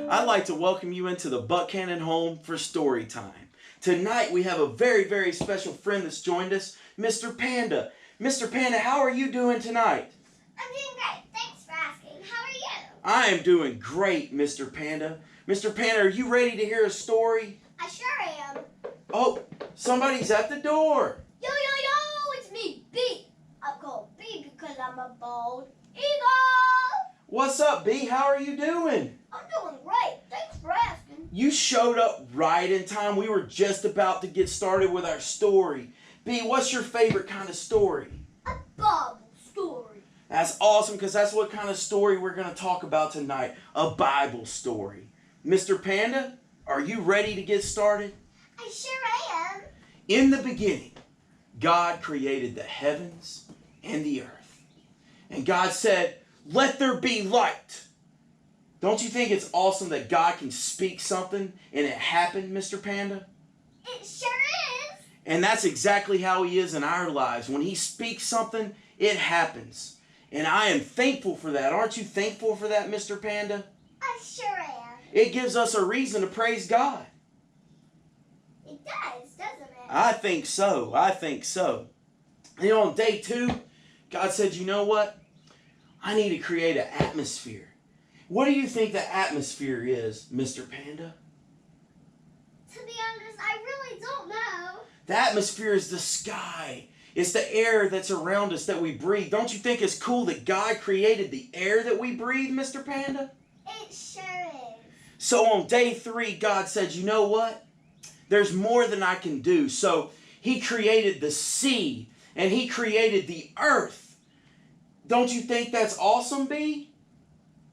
I'd like to welcome you into the Buckhannon home for story time. Tonight we have a very, very special friend that's joined us, Mr. Panda. Mr. Panda, how are you doing tonight? I'm doing great. Thanks for asking. How are you? I am doing great, Mr. Panda. Mr. Panda, are you ready to hear a story? I sure am. Oh, somebody's at the door. Yo, it's me, B. I'm called B because I'm a bald eagle. What's up, B? How are you doing? I'm doing great. Thanks for asking. You showed up right in time. We were just about to get started with our story. B, what's your favorite kind of story? A Bible story. That's awesome, because that's what kind of story we're going to talk about tonight. A Bible story. Mr. Panda, are you ready to get started? I sure am. In the beginning, God created the heavens and the earth. And God said, "Let there be light." Don't you think it's awesome that God can speak something and it happened, Mr. Panda? It sure is. And that's exactly how He is in our lives. When He speaks something, it happens. And I am thankful for that. Aren't you thankful for that, Mr. Panda? I sure am. It gives us a reason to praise God. It does, doesn't it? I think so. I think so. And on day 2, God said, you know what? I need to create an atmosphere. What do you think the atmosphere is, Mr. Panda? To be honest, I really don't know. The atmosphere is the sky. It's the air that's around us that we breathe. Don't you think it's cool that God created the air that we breathe, Mr. Panda? It sure is. So on day 3, God said, you know what? There's more than I can do. So He created the sea and He created the earth. Don't you think that's awesome, B?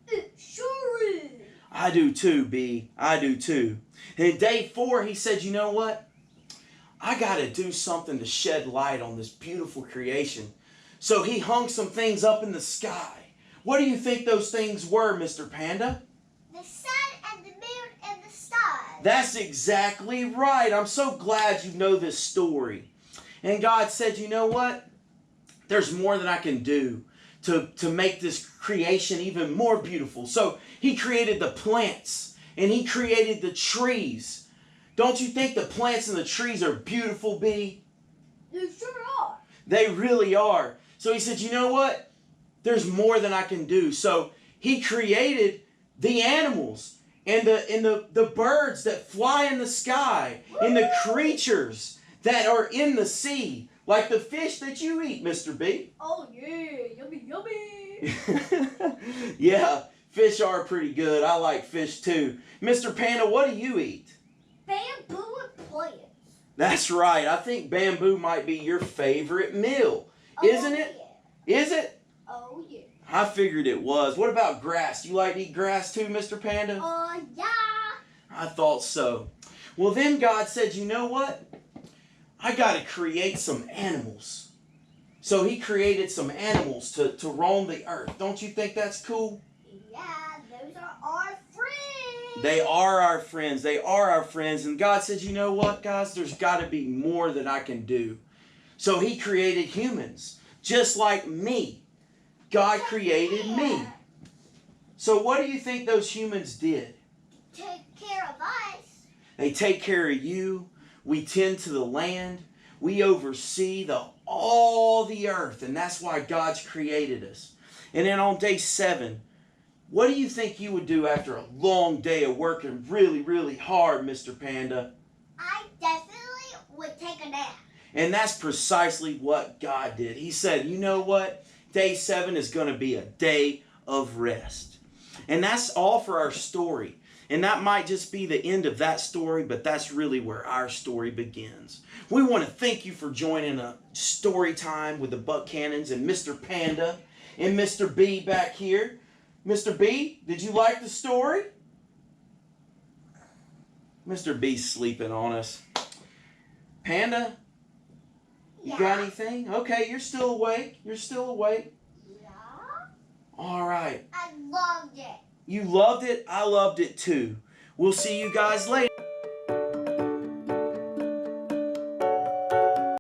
It sure is. I do too, B. I do too. And day 4, He said, you know what? I got to do something to shed light on this beautiful creation. So He hung some things up in the sky. What do you think those things were, Mr. Panda? The sun and the moon and the stars. That's exactly right. I'm so glad you know this story. And God said, you know what? There's more than I can do to make this creation even more beautiful. So He created the plants and He created the trees. Don't you think the plants and the trees are beautiful, B? They sure are. They really are. So He said, you know what? There's more than I can do. So He created the animals and the birds that fly in the sky and the creatures that are in the sea, like the fish that you eat, Mr. B. Oh yeah, yummy, yummy. Yeah, fish are pretty good. I like fish too. Mr. Panda, what do you eat? Bamboo and plants. That's right. I think bamboo might be your favorite meal. Isn't it? Yeah. Is it? Oh yeah. I figured it was. What about grass? You like to eat grass too, Mr. Panda? Yeah. I thought so. Well, then God said, you know what? I got to create some animals. So He created some animals to roam the earth. Don't you think that's cool? Yeah, those are our friends. They are our friends. They are our friends. And God said, you know what, guys? There's got to be more that I can do. So He created humans, just like me. God created me. So what do you think those humans did? Take care of us. They take care of you. We tend to the land. We oversee all the earth. And that's why God's created us. And then on day 7, what do you think you would do after a long day of working really, really hard, Mr. Panda? I definitely would take a nap. And that's precisely what God did. He said, you know what? Day 7 is going to be a day of rest. And that's all for our story. And that might just be the end of that story, but that's really where our story begins. We want to thank you for joining a story time with the Buckhannons and Mr. Panda and Mr. B back here. Mr. B, did you like the story? Mr. B's sleeping on us. Panda, you got anything? Okay, you're still awake. You're still awake. Yeah. All right. I loved it. You loved it? I loved it too. We'll see you guys later.